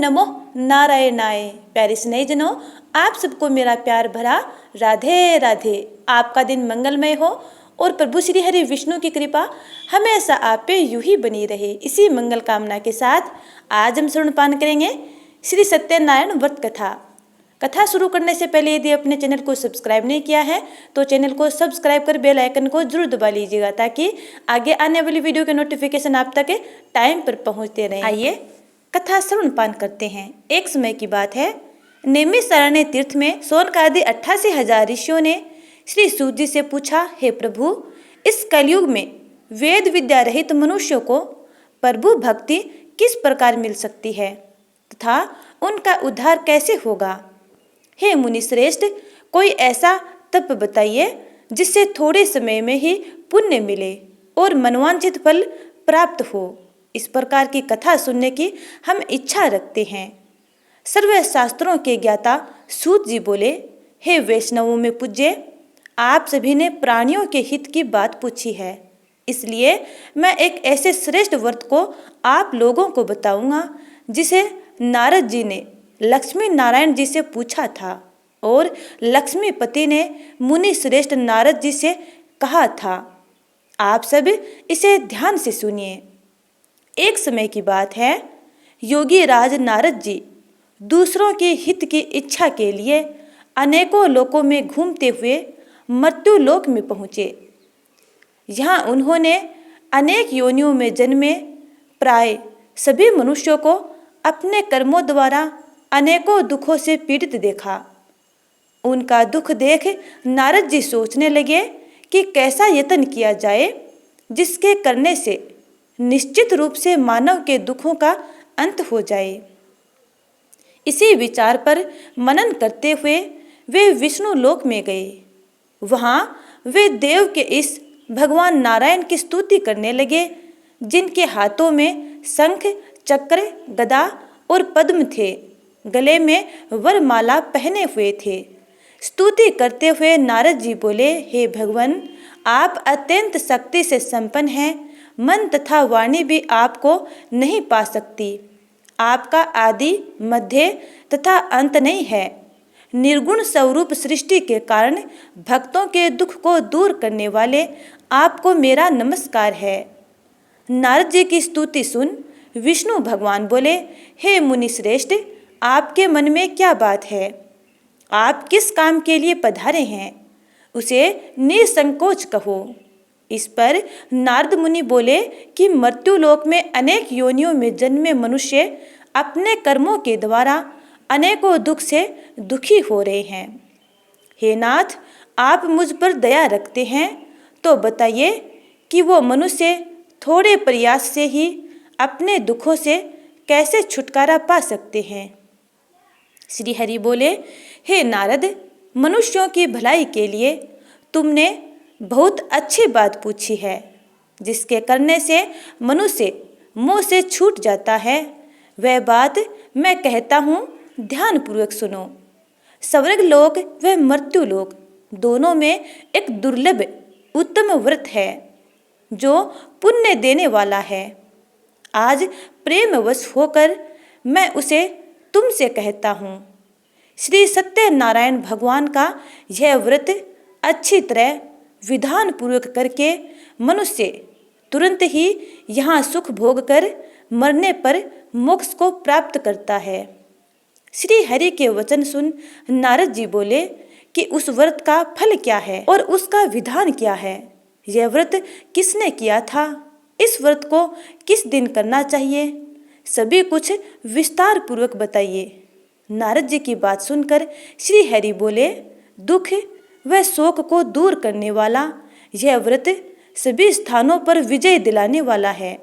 नमो नारायणाय। प्यारे स्नेहीजनों, आप सबको मेरा प्यार भरा राधे राधे। आपका दिन मंगलमय हो और प्रभु श्री हरि विष्णु की कृपा हमेशा आप पे यूं ही बनी रहे। इसी मंगल कामना के साथ आज हम श्रवणपान करेंगे श्री सत्यनारायण व्रत कथा। कथा शुरू करने से पहले यदि अपने चैनल को सब्सक्राइब नहीं किया है तो चैनल को सब्सक्राइब कर बेल आइकन को जरूर दबा लीजिएगा, ताकि आगे आने वाली वीडियो के नोटिफिकेशन आप तक टाइम पर पहुंचते रहें। आइए कथा श्रवणपान करते हैं। एक समय की बात है, नैमिषारण्य तीर्थ में शौनकादि 88,000 ऋषियों ने श्री सूत जी से पूछा, हे प्रभु, इस कलयुग में वेद विद्या रहित मनुष्यों को प्रभु भक्ति किस प्रकार मिल सकती है तथा उनका उद्धार कैसे होगा? हे मुनि श्रेष्ठ, कोई ऐसा तप बताइए जिससे थोड़े समय में ही पुण्य मिले और मनवांछित फल प्राप्त हो। इस प्रकार की कथा सुनने की हम इच्छा रखते हैं। सर्व शास्त्रों के ज्ञाता सूत जी बोले, हे वैष्णवों में पूज्य, आप सभी ने प्राणियों के हित की बात पूछी है, इसलिए मैं एक ऐसे श्रेष्ठ व्रत को आप लोगों को बताऊंगा जिसे नारद जी ने लक्ष्मी नारायण जी से पूछा था और लक्ष्मीपति ने मुनि श्रेष्ठ नारद जी से कहा था। आप सब इसे ध्यान से सुनिए। एक समय की बात है, योगी राज नारद जी दूसरों के हित की इच्छा के लिए अनेकों लोकों में घूमते हुए मृत्यु लोक में पहुँचे। यहाँ उन्होंने अनेक योनियों में जन्मे प्राय सभी मनुष्यों को अपने कर्मों द्वारा अनेकों दुखों से पीड़ित देखा। उनका दुख देख नारद जी सोचने लगे कि कैसा यत्न किया जाए जिसके करने से निश्चित रूप से मानव के दुखों का अंत हो जाए। इसी विचार पर मनन करते हुए वे विष्णु लोक में गए। वहाँ वे देव के इस भगवान नारायण की स्तुति करने लगे, जिनके हाथों में शंख, चक्र, गदा और पद्म थे, गले में वरमाला पहने हुए थे। स्तुति करते हुए नारद जी बोले, हे भगवान, आप अत्यंत शक्ति से संपन्न हैं। मन तथा वाणी भी आपको नहीं पा सकती। आपका आदि, मध्य तथा अंत नहीं है। निर्गुण स्वरूप सृष्टि के कारण भक्तों के दुख को दूर करने वाले आपको मेरा नमस्कार है। नारद जी की स्तुति सुन विष्णु भगवान बोले, हे मुनि श्रेष्ठ, आपके मन में क्या बात है? आप किस काम के लिए पधारे हैं? उसे निसंकोच कहो। इस पर नारद मुनि बोले कि मृत्यु लोक में अनेक योनियों में जन्मे मनुष्य अपने कर्मों के द्वारा अनेकों दुख से दुखी हो रहे हैं। हे नाथ, आप मुझ पर दया रखते हैं तो बताइए कि वो मनुष्य थोड़े प्रयास से ही अपने दुखों से कैसे छुटकारा पा सकते हैं? श्री हरि बोले, हे नारद, मनुष्यों की भलाई के लिए तुमने बहुत अच्छी बात पूछी है, जिसके करने से मनुष्य मोह से छूट जाता है। वह बात मैं कहता हूँ, ध्यान पूर्वक सुनो। स्वर्ग लोक व मृत्यु लोक दोनों में एक दुर्लभ उत्तम व्रत है जो पुण्य देने वाला है। आज प्रेमवश होकर मैं उसे तुमसे कहता हूँ। श्री सत्यनारायण भगवान का यह व्रत अच्छी तरह विधान पूर्वक करके मनुष्य तुरंत ही यहाँ सुख भोग कर मरने पर मोक्ष को प्राप्त करता है। श्री हरि के वचन सुन नारद जी बोले कि उस व्रत का फल क्या है और उसका विधान क्या है? यह व्रत किसने किया था? इस व्रत को किस दिन करना चाहिए? सभी कुछ विस्तार पूर्वक बताइए। नारद जी की बात सुनकर श्री हरि बोले, दुख व शोक को दूर करने वाला यह व्रत सभी स्थानों पर विजय दिलाने वाला है।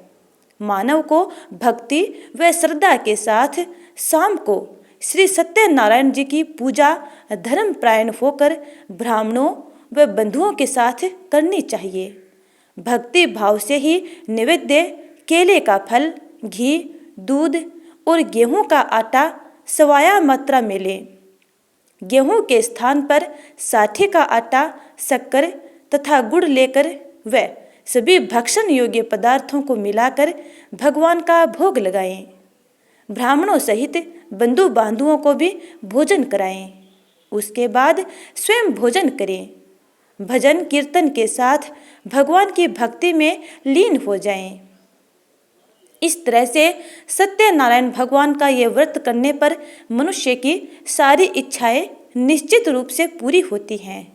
मानव को भक्ति व श्रद्धा के साथ शाम को श्री सत्यनारायण जी की पूजा धर्मपरायण होकर ब्राह्मणों व बंधुओं के साथ करनी चाहिए। भक्ति भाव से ही नैवेद्य, केले का फल, घी, दूध और गेहूं का आटा सवाया मात्रा में लें। गेहूं के स्थान पर साठी का आटा, शक्कर तथा गुड़ लेकर व सभी भक्षण योग्य पदार्थों को मिलाकर भगवान का भोग लगाएं। ब्राह्मणों सहित बंधु बांधुओं को भी भोजन कराएं। उसके बाद स्वयं भोजन करें। भजन कीर्तन के साथ भगवान की भक्ति में लीन हो जाएं। इस तरह से सत्यनारायण भगवान का ये व्रत करने पर मनुष्य की सारी इच्छाएं निश्चित रूप से पूरी होती हैं।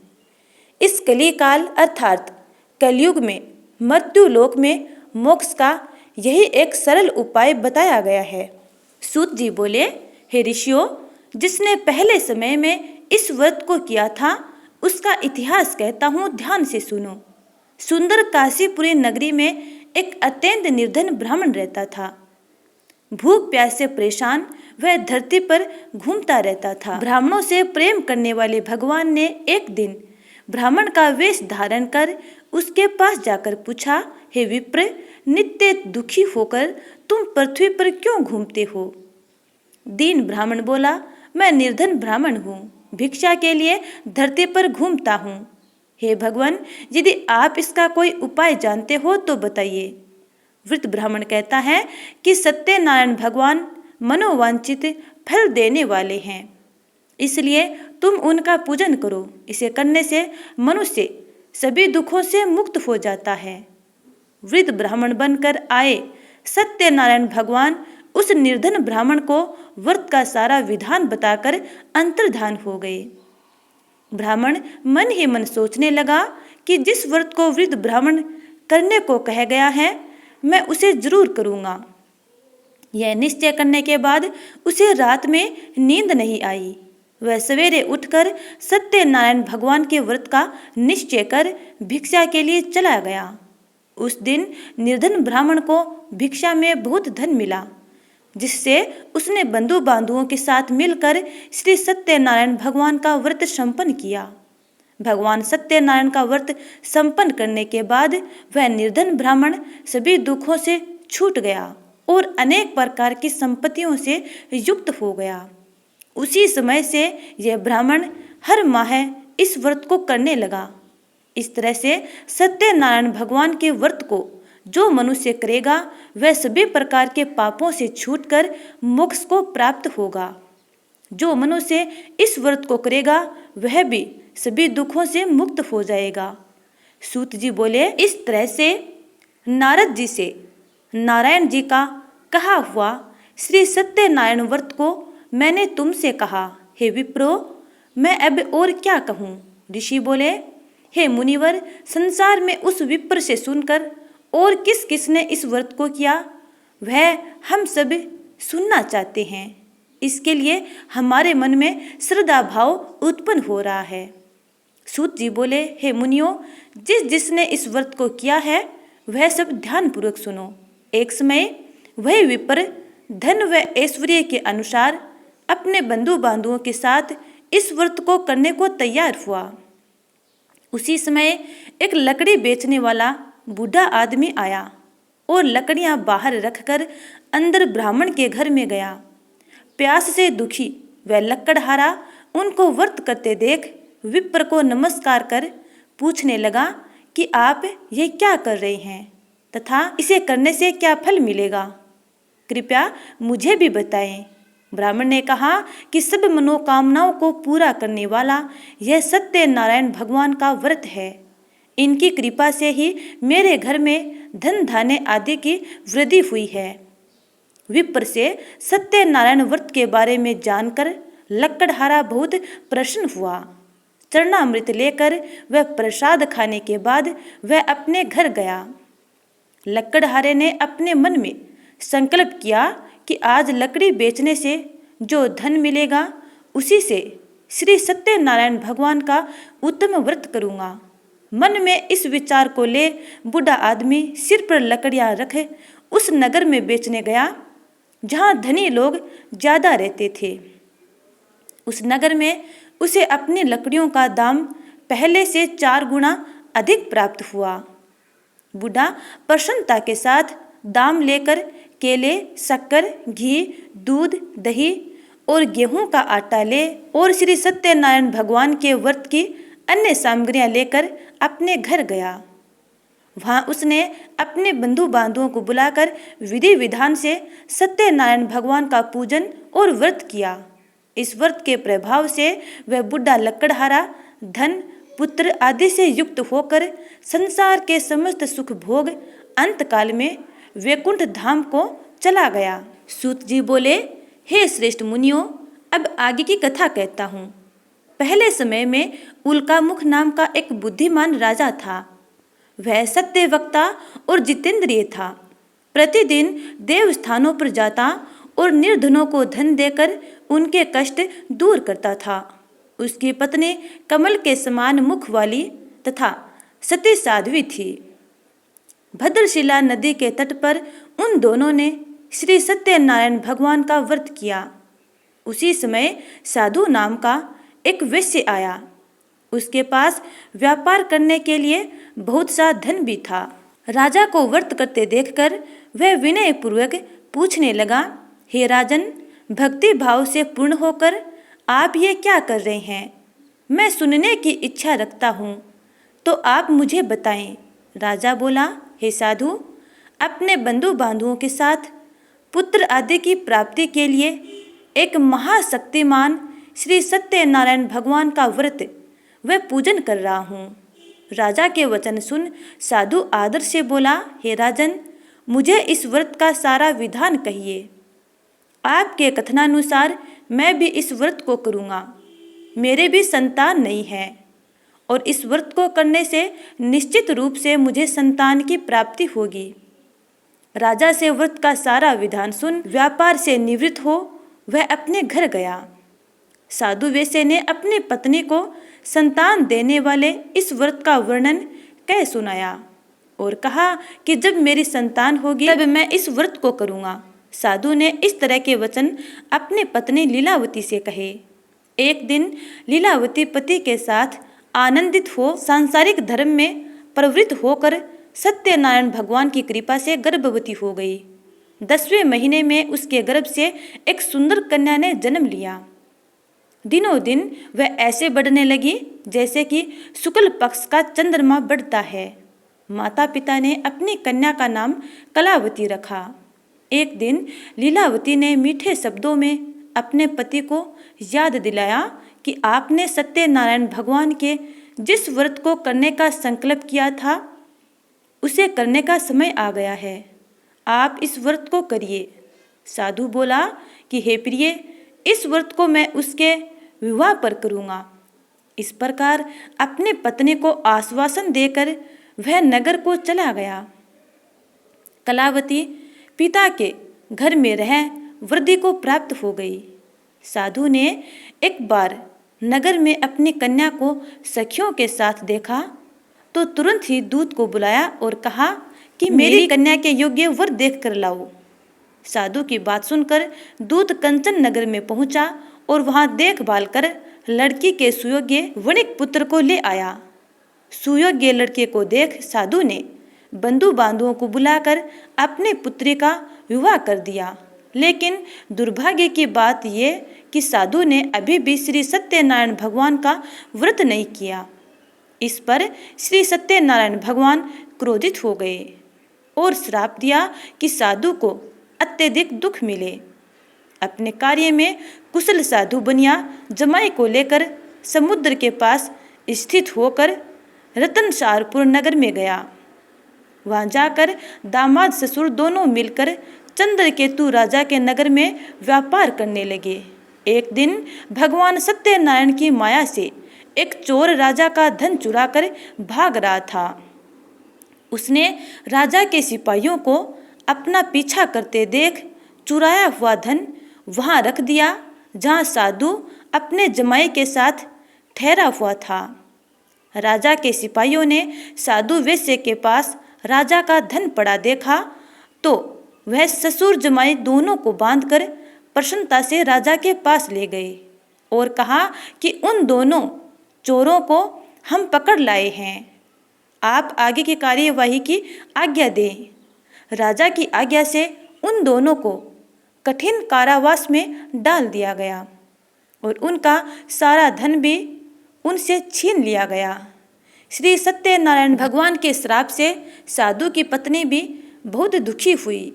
इस कलिकाल अर्थात कलयुग में मृत्यु लोक में मोक्ष का यही एक सरल उपाय बताया गया है। सूत जी बोले, हे ऋषियों, जिसने पहले समय में इस व्रत को किया था उसका इतिहास कहता हूँ, ध्यान से सुनो। सुंदर काशीपुरी नगरी में एक अत्यंत निर्धन ब्राह्मण रहता था। भूख प्यास से परेशान वह धरती पर घूमता रहता था। ब्राह्मणों से प्रेम करने वाले भगवान ने एक दिन ब्राह्मण का वेश धारण कर उसके पास जाकर पूछा, हे विप्र, नित्य दुखी होकर तुम पृथ्वी पर क्यों घूमते हो? दीन ब्राह्मण बोला, मैं निर्धन ब्राह्मण हूँ, भिक्षा के लिए धरती पर घूमता हूँ। हे भगवान, यदि आप इसका कोई उपाय जानते हो तो बताइए। वृद्ध ब्राह्मण कहता है कि सत्यनारायण भगवान मनोवांछित फल देने वाले हैं, इसलिए तुम उनका पूजन करो। इसे करने से मनुष्य सभी दुखों से मुक्त हो जाता है। वृद्ध ब्राह्मण बनकर आए सत्यनारायण भगवान उस निर्धन ब्राह्मण को व्रत का सारा विधान बताकर अंतर्धान हो गए। ब्राह्मण मन ही मन सोचने लगा कि जिस व्रत को वृद्ध ब्राह्मण करने को कह गया है मैं उसे जरूर करूँगा। यह निश्चय करने के बाद उसे रात में नींद नहीं आई। वह सवेरे उठकर सत्यनारायण भगवान के व्रत का निश्चय कर भिक्षा के लिए चला गया। उस दिन निर्धन ब्राह्मण को भिक्षा में बहुत धन मिला, जिससे उसने बंधु बांधुओं के साथ मिलकर श्री सत्यनारायण भगवान का व्रत संपन्न किया। भगवान सत्यनारायण का व्रत संपन्न करने के बाद वह निर्धन ब्राह्मण सभी दुखों से छूट गया और अनेक प्रकार की संपत्तियों से युक्त हो गया। उसी समय से यह ब्राह्मण हर माह इस व्रत को करने लगा। इस तरह से सत्यनारायण भगवान के व्रत को जो मनुष्य करेगा वह सभी प्रकार के पापों से छूटकर मोक्ष को प्राप्त होगा। जो मनुष्य इस व्रत को करेगा वह भी सभी दुखों से मुक्त हो जाएगा। सूत जी बोले, इस तरह से नारद जी से नारायण जी का कहा हुआ श्री सत्यनारायण व्रत को मैंने तुमसे कहा। हे विप्रो, मैं अब और क्या कहूँ? ऋषि बोले, हे मुनिवर, संसार में उस विप्र से सुनकर और किस किसने इस व्रत को किया वह हम सब सुनना चाहते हैं। इसके लिए हमारे मन में श्रद्धा भाव उत्पन्न हो रहा है। सूत जी बोले, हे मुनियों, जिसने इस व्रत को किया है वह सब ध्यानपूर्वक सुनो। एक समय वह विप्र धन व ऐश्वर्य के अनुसार अपने बंधु बांधुओं के साथ इस व्रत को करने को तैयार हुआ। उसी समय एक लकड़ी बेचने वाला बूढ़ा आदमी आया और लकड़ियां बाहर रखकर अंदर ब्राह्मण के घर में गया। प्यास से दुखी वह लकड़हारा उनको व्रत करते देख विप्र को नमस्कार कर पूछने लगा कि आप ये क्या कर रहे हैं तथा इसे करने से क्या फल मिलेगा, कृपया मुझे भी बताएं। ब्राह्मण ने कहा कि सब मनोकामनाओं को पूरा करने वाला यह सत्यनारायण भगवान का व्रत है। इनकी कृपा से ही मेरे घर में धन धान्य आदि की वृद्धि हुई है। विप्र से सत्यनारायण व्रत के बारे में जानकर लकड़हारा बहुत प्रसन्न हुआ। चरणामृत लेकर वह प्रसाद खाने के बाद वह अपने घर गया। लकड़हारे ने अपने मन में संकल्प किया कि आज लकड़ी बेचने से जो धन मिलेगा उसी से श्री सत्यनारायण भगवान का उत्तम व्रत करूँगा। मन में इस विचार को ले बूढ़ा आदमी सिर पर लकड़ियां रखे उस नगर में बेचने गया जहां धनी लोग ज्यादा रहते थे। उस नगर में उसे अपनी लकड़ियों का दाम पहले से 4 गुना अधिक प्राप्त हुआ। बूढ़ा प्रसन्नता के साथ दाम लेकर केले, शक्कर, घी, दूध, दही और गेहूं का आटा ले और श्री सत्यनारायण भगवान के व्रत की अन्य सामग्रियां लेकर अपने घर गया। वहाँ उसने अपने बंधु बांधवों को बुलाकर विधि विधान से सत्यनारायण भगवान का पूजन और व्रत किया। इस व्रत के प्रभाव से वह बुढ़ा लकड़हारा धन पुत्र आदि से युक्त होकर संसार के समस्त सुख भोग अंतकाल में वैकुंठ धाम को चला गया। सूत जी बोले, हे श्रेष्ठ मुनियों, अब आगे की कथा कहता हूँ। पहले समय में उल्कामुख नाम का एक बुद्धिमान राजा था। वह सत्य वक्ता और जितेंद्रिय था। प्रतिदिन देव स्थानों पर जाता और निर्धनों को धन देकर उनके कष्ट दूर करता था। उसकी पत्नी कमल के समान मुख वाली तथा सती साध्वी थी। भद्रशिला नदी के तट पर उन दोनों ने श्री सत्यनारायण भगवान का व्रत किया। उसी समय साधु नाम का एक वैश्य आया। उसके पास व्यापार करने के लिए बहुत सा धन भी था। राजा को व्रत करते देखकर वह विनय पूर्वक पूछने लगा, हे राजन, भक्ति भाव से पूर्ण होकर आप ये क्या कर रहे हैं? मैं सुनने की इच्छा रखता हूँ, तो आप मुझे बताएं। राजा बोला, हे साधु, अपने बंधु बांधवों के साथ पुत्र आदि की प्राप्ति के लिए एक महाशक्तिमान श्री सत्यनारायण भगवान का व्रत व पूजन कर रहा हूँ। राजा के वचन सुन साधु आदर से बोला, हे राजन, मुझे इस व्रत का सारा विधान कहिए। आपके कथनानुसार मैं भी इस व्रत को करूँगा। मेरे भी संतान नहीं है और इस व्रत को करने से निश्चित रूप से मुझे संतान की प्राप्ति होगी। राजा से व्रत का सारा विधान सुन व्यापार से निवृत्त हो वह अपने घर गया। साधु वैश्य ने अपनी पत्नी को संतान देने वाले इस व्रत का वर्णन कह सुनाया और कहा कि जब मेरी संतान होगी तब मैं इस व्रत को करूँगा। साधु ने इस तरह के वचन अपनी पत्नी लीलावती से कहे। एक दिन लीलावती पति के साथ आनंदित हो सांसारिक धर्म में प्रवृत्त होकर सत्यनारायण भगवान की कृपा से गर्भवती हो गई। 10वें महीने में उसके गर्भ से एक सुंदर कन्या ने जन्म लिया। दिनों दिन वह ऐसे बढ़ने लगी जैसे कि शुक्ल पक्ष का चंद्रमा बढ़ता है। माता पिता ने अपनी कन्या का नाम कलावती रखा। एक दिन लीलावती ने मीठे शब्दों में अपने पति को याद दिलाया कि आपने सत्यनारायण भगवान के जिस व्रत को करने का संकल्प किया था उसे करने का समय आ गया है। आप इस व्रत को करिए। साधु बोला कि हे प्रिय, इस व्रत को मैं उसके विवाह पर करूँगा। इस प्रकार अपने पत्नी को आश्वासन देकर वह नगर को चला गया। कलावती पिता के घर में रह वृद्धि को प्राप्त हो गई। साधु ने एक बार नगर में अपनी कन्या को सखियों के साथ देखा तो तुरंत ही दूत को बुलाया और कहा कि मेरी कन्या के योग्य वर देख कर लाओ। साधु की बात सुनकर दूत कंचन नगर में पहुंचा और वहां देखभाल कर लड़की के सुयोग्य वणिक पुत्र को ले आया। सुयोग्य लड़के को देख साधु ने बंधु बांधवों को बुलाकर अपने पुत्री का विवाह कर दिया। लेकिन दुर्भाग्य की बात ये कि साधु ने अभी भी श्री सत्यनारायण भगवान का व्रत नहीं किया। इस पर श्री सत्यनारायण भगवान क्रोधित हो गए और श्राप दिया कि साधु को अत्यधिक दुख मिले। अपने कार्य में कुशल साधु बनिया जमाई को लेकर समुद्र के पास स्थित होकर रतनसारपुर नगर में गया। वहां जाकर दामाद ससुर दोनों मिलकर चंद्रकेतु राजा के नगर में व्यापार करने लगे। एक दिन भगवान सत्यनारायण की माया से एक चोर राजा का धन चुराकर भाग रहा था। उसने राजा के सिपाहियों को अपना पीछा करते देख चुराया हुआ धन वहां रख दिया जहां साधु अपने जमाई के साथ ठहरा हुआ था। राजा के सिपाहियों ने साधु वैश्य के पास राजा का धन पड़ा देखा तो वह ससुर जमाई दोनों को बांधकर प्रसन्नता से राजा के पास ले गए और कहा कि उन दोनों चोरों को हम पकड़ लाए हैं। आप आगे की कार्यवाही की आज्ञा दें। राजा की आज्ञा से उन दोनों को कठिन कारावास में डाल दिया गया और उनका सारा धन भी उनसे छीन लिया गया। श्री सत्यनारायण भगवान के श्राप से साधु की पत्नी भी बहुत दुखी हुई।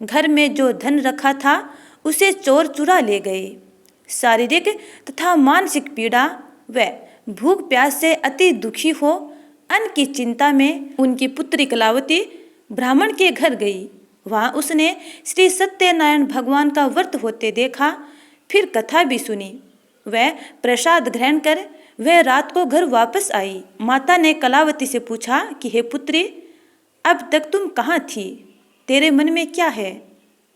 घर में जो धन रखा था उसे चोर चुरा ले गए। शारीरिक तथा मानसिक पीड़ा व भूख प्यास से अति दुखी हो अन्न की चिंता में उनकी पुत्री कलावती ब्राह्मण के घर गई। वहाँ उसने श्री सत्यनारायण भगवान का व्रत होते देखा, फिर कथा भी सुनी। वह प्रसाद ग्रहण कर वह रात को घर वापस आई। माता ने कलावती से पूछा कि हे पुत्री, अब तक तुम कहाँ थी? तेरे मन में क्या है?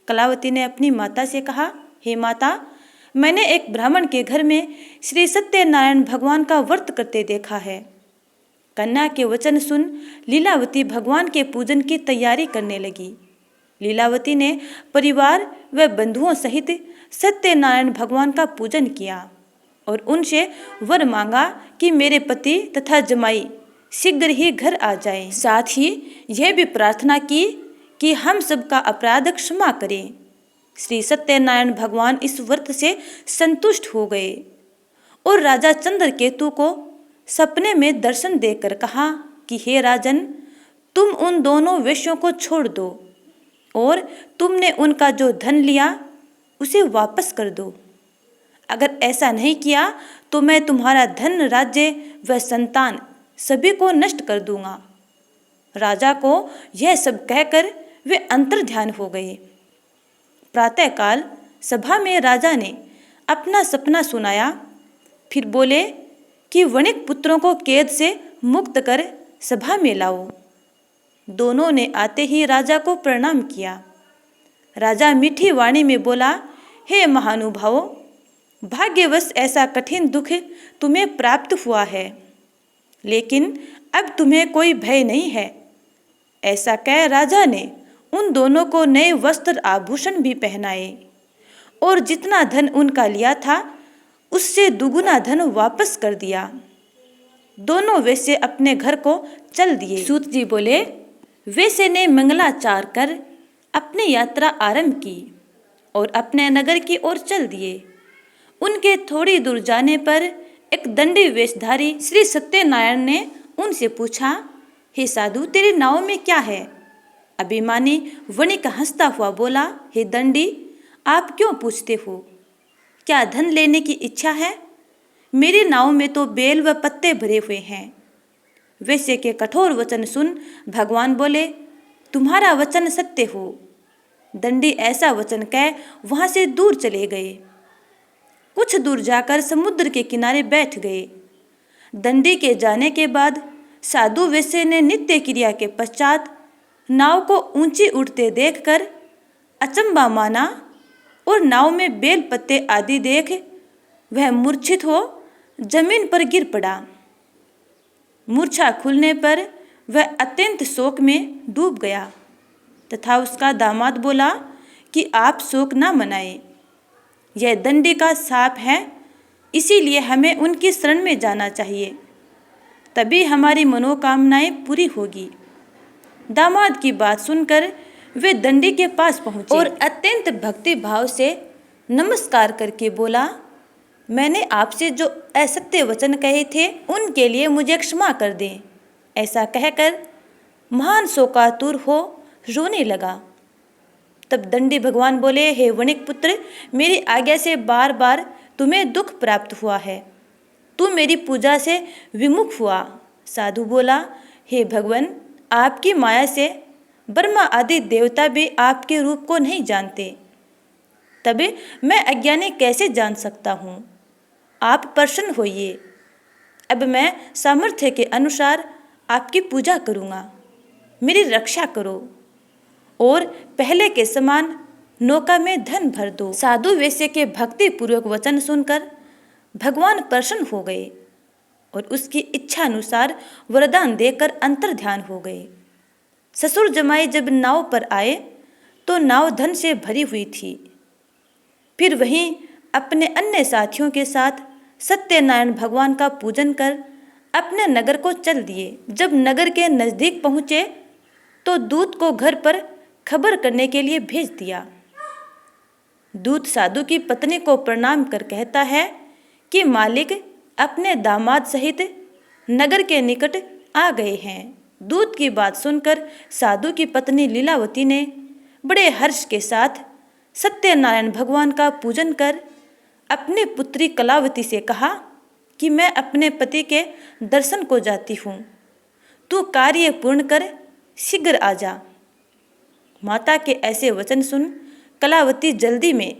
कलावती ने अपनी माता से कहा, हे माता, मैंने एक ब्राह्मण के घर में श्री सत्यनारायण भगवान का व्रत करते देखा है। कन्या के वचन सुन लीलावती भगवान के पूजन की तैयारी करने लगी। लीलावती ने परिवार व बंधुओं सहित सत्यनारायण भगवान का पूजन किया और उनसे वर मांगा कि मेरे पति तथा जमाई शीघ्र ही घर आ जाएं। साथ ही यह भी प्रार्थना की कि हम सबका अपराध क्षमा करें। श्री सत्यनारायण भगवान इस व्रत से संतुष्ट हो गए और राजा चंद्रकेतु को सपने में दर्शन देकर कहा कि हे राजन, तुम उन दोनों वेश्यों को छोड़ दो और तुमने उनका जो धन लिया उसे वापस कर दो। अगर ऐसा नहीं किया तो मैं तुम्हारा धन, राज्य व संतान सभी को नष्ट कर दूंगा। राजा को यह सब कहकर वे अंतर्ध्यान हो गए। प्रातःकाल सभा में राजा ने अपना सपना सुनाया, फिर बोले कि वणिक पुत्रों को कैद से मुक्त कर सभा में लाओ। दोनों ने आते ही राजा को प्रणाम किया। राजा मीठी वाणी में बोला, हे महानुभावों, भाग्यवश ऐसा कठिन दुख तुम्हें प्राप्त हुआ है, लेकिन अब तुम्हें कोई भय नहीं है। ऐसा कह राजा ने उन दोनों को नए वस्त्र आभूषण भी पहनाए और जितना धन उनका लिया था उससे दुगुना धन वापस कर दिया। दोनों वैसे अपने घर को चल दिए। सूत जी बोले, वैसे ने मंगलाचार कर अपनी यात्रा आरंभ की और अपने नगर की ओर चल दिए। उनके थोड़ी दूर जाने पर एक दंडी वेशधारी श्री सत्यनारायण ने उनसे पूछा, हे साधु, तेरी नाव में क्या है? अभिमानी वणिक हंसता हुआ बोला, हे दंडी, आप क्यों पूछते हो? क्या धन लेने की इच्छा है? मेरी नाव में तो बेल व पत्ते भरे हुए हैं। वैश्य के कठोर वचन सुन भगवान बोले, तुम्हारा वचन सत्य हो। दंडी ऐसा वचन कह वहां से दूर चले गए। कुछ दूर जाकर समुद्र के किनारे बैठ गए। दंडी के जाने के बाद साधु वैश्य ने नित्य क्रिया के पश्चात नाव को ऊंची उठते देखकर अचंबा माना और नाव में बेल पत्ते आदि देख वह मूर्छित हो जमीन पर गिर पड़ा। मूर्छा खुलने पर वह अत्यंत शोक में डूब गया तथा उसका दामाद बोला कि आप शोक न मनाएं, यह दंडी का शाप है, इसीलिए हमें उनकी शरण में जाना चाहिए, तभी हमारी मनोकामनाएं पूरी होगी। दामाद की बात सुनकर वे दंडी के पास पहुंचे और अत्यंत भक्ति भाव से नमस्कार करके बोला, मैंने आपसे जो असत्य वचन कहे थे उनके लिए मुझे क्षमा कर दें। ऐसा कहकर महान शोकातुर हो रोने लगा। तब दंडी भगवान बोले, हे वणिक पुत्र, मेरी आज्ञा से बार बार तुम्हें दुख प्राप्त हुआ है, तू मेरी पूजा से विमुख हुआ। साधु बोला, हे भगवान, आपकी माया से ब्रह्मा आदि देवता भी आपके रूप को नहीं जानते, तभी मैं अज्ञानी कैसे जान सकता हूँ? आप प्रसन्न होइए। अब मैं सामर्थ्य के अनुसार आपकी पूजा करूँगा, मेरी रक्षा करो और पहले के समान नौका में धन भर दो। साधु वैश्य के भक्ति पूर्वक वचन सुनकर भगवान प्रसन्न हो गए और उसकी इच्छा अनुसार वरदान देकर अंतर्ध्यान हो गए। ससुर जमाई जब नाव पर आए तो नाव धन से भरी हुई थी। फिर वहीं अपने अन्य साथियों के साथ सत्यनारायण भगवान का पूजन कर अपने नगर को चल दिए। जब नगर के नजदीक पहुँचे तो दूत को घर पर खबर करने के लिए भेज दिया। दूत साधु की पत्नी को प्रणाम कर कहता है कि मालिक अपने दामाद सहित नगर के निकट आ गए हैं। दूत की बात सुनकर साधु की पत्नी लीलावती ने बड़े हर्ष के साथ सत्यनारायण भगवान का पूजन कर अपनी पुत्री कलावती से कहा कि मैं अपने पति के दर्शन को जाती हूँ, तू कार्य पूर्ण कर शीघ्र आ जा। माता के ऐसे वचन सुन कलावती जल्दी में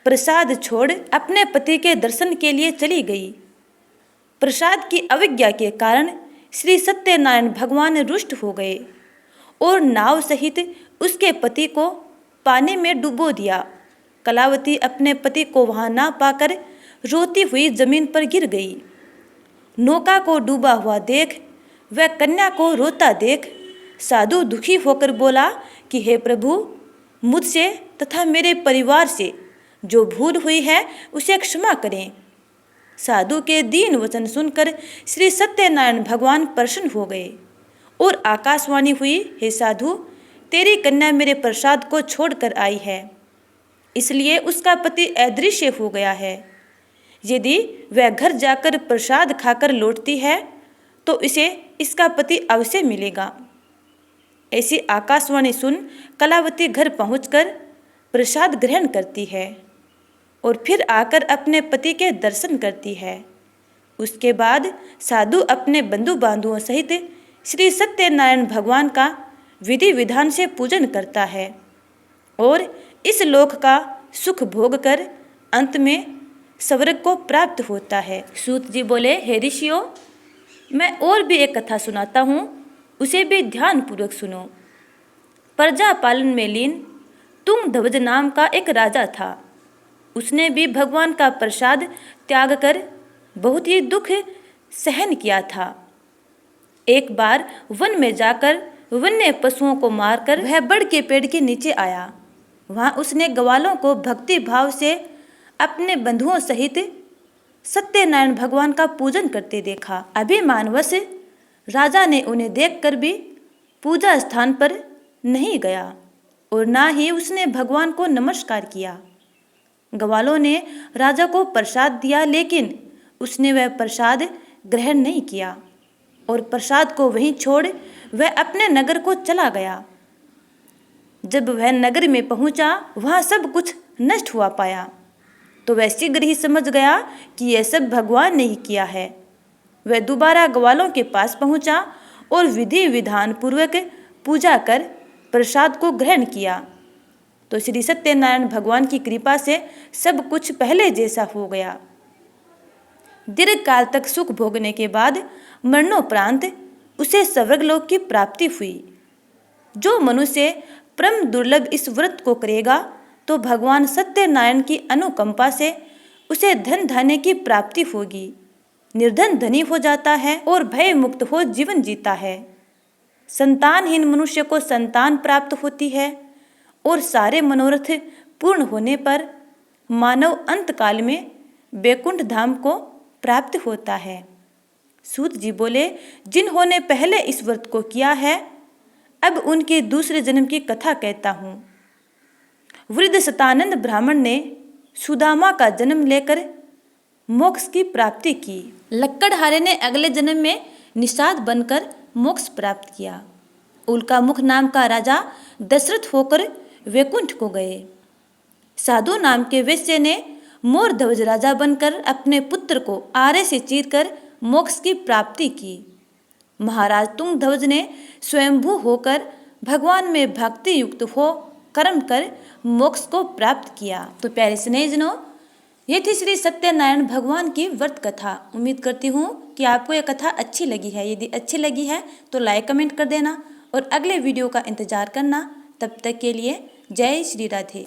प्रसाद छोड़ अपने पति के दर्शन के लिए चली गई। प्रसाद की अवज्ञा के कारण श्री सत्यनारायण भगवान रुष्ट हो गए और नाव सहित उसके पति को पानी में डुबो दिया। कलावती अपने पति को वहां ना पाकर रोती हुई जमीन पर गिर गई। नौका को डूबा हुआ देख वह कन्या को रोता देख साधु दुखी होकर बोला कि हे प्रभु, मुझसे तथा मेरे परिवार से जो भूल हुई है उसे क्षमा करें। साधु के दीन वचन सुनकर श्री सत्यनारायण भगवान प्रसन्न हो गए और आकाशवाणी हुई, हे साधु, तेरी कन्या मेरे प्रसाद को छोड़कर आई है, इसलिए उसका पति अदृश्य हो गया है। यदि वह घर जाकर प्रसाद खाकर लौटती है तो इसे इसका पति अवश्य मिलेगा। ऐसी आकाशवाणी सुन कलावती घर पहुंचकर प्रसाद ग्रहण करती है और फिर आकर अपने पति के दर्शन करती है। उसके बाद साधु अपने बंधु बांधुओं सहित श्री सत्यनारायण भगवान का विधि विधान से पूजन करता है और इस लोक का सुख भोग कर अंत में स्वर्ग को प्राप्त होता है। सूत जी बोले, हे ऋषियों, मैं और भी एक कथा सुनाता हूँ, उसे भी ध्यान पूर्वक सुनो। प्रजा पालन में लीन तुंगध्वज नाम का एक राजा था। उसने भी भगवान का प्रसाद त्याग कर बहुत ही दुख सहन किया था। एक बार वन में जाकर वन्य पशुओं को मारकर वह बड़ के पेड़ के नीचे आया। वहां उसने ग्वालों को भक्ति भाव से अपने बंधुओं सहित सत्यनारायण भगवान का पूजन करते देखा। अभिमानवश राजा ने उन्हें देखकर भी पूजा स्थान पर नहीं गया और ना ही उसने भगवान को नमस्कार किया। ग्वालों ने राजा को प्रसाद दिया, लेकिन उसने वह प्रसाद ग्रहण नहीं किया और प्रसाद को वहीं छोड़ वह अपने नगर को चला गया। जब वह नगर में पहुंचा, वहां सब कुछ नष्ट हुआ पाया तो वह शीघ्र ही समझ गया कि यह सब भगवान ने ही किया है। वह दोबारा ग्वालों के पास पहुंचा और विधि विधान पूर्वक पूजा कर प्रसाद को ग्रहण किया तो श्री सत्यनारायण भगवान की कृपा से सब कुछ पहले जैसा हो गया। दीर्घ काल तक सुख भोगने के बाद मरणोपरांत उसे स्वर्गलोक की प्राप्ति हुई। जो मनुष्य परम दुर्लभ इस व्रत को करेगा तो भगवान सत्यनारायण की अनुकंपा से उसे धन धान्य की प्राप्ति होगी। निर्धन धनी हो जाता है और भय मुक्त हो जीवन जीता है। संतानहीन मनुष्य को संतान प्राप्त होती है और सारे मनोरथ पूर्ण होने पर मानव अंत काल में बैकुंठ धाम को प्राप्त होता है। सूत जी बोले, जिन्होंने पहले इस व्रत को किया है, अब उनके दूसरे जन्म की कथा कहता हूँ। वृद्ध सतानंद ब्राह्मण ने सुदामा का जन्म लेकर मोक्ष की प्राप्ति की। लक्कड़हारे ने अगले जन्म में निषाद बनकर मोक्ष प्राप्त किया। उल्का मुख नाम का राजा दशरथ होकर वैकुंठ को गए। साधु नाम के वैश्य ने मोर ध्वज राजा बनकर अपने पुत्र को आरे से चीरकर मोक्ष की प्राप्ति की। महाराज तुंगध्वज ने स्वयंभू होकर भगवान में भक्ति युक्त हो कर्म कर मोक्ष को प्राप्त किया। तो प्यारे स्नेहजनों, ये थी श्री सत्यनारायण भगवान की व्रत कथा। उम्मीद करती हूँ कि आपको यह कथा अच्छी लगी है। यदि अच्छी लगी है तो लाइक कमेंट कर देना और अगले वीडियो का इंतजार करना। तब तक के लिए जय श्री राधे।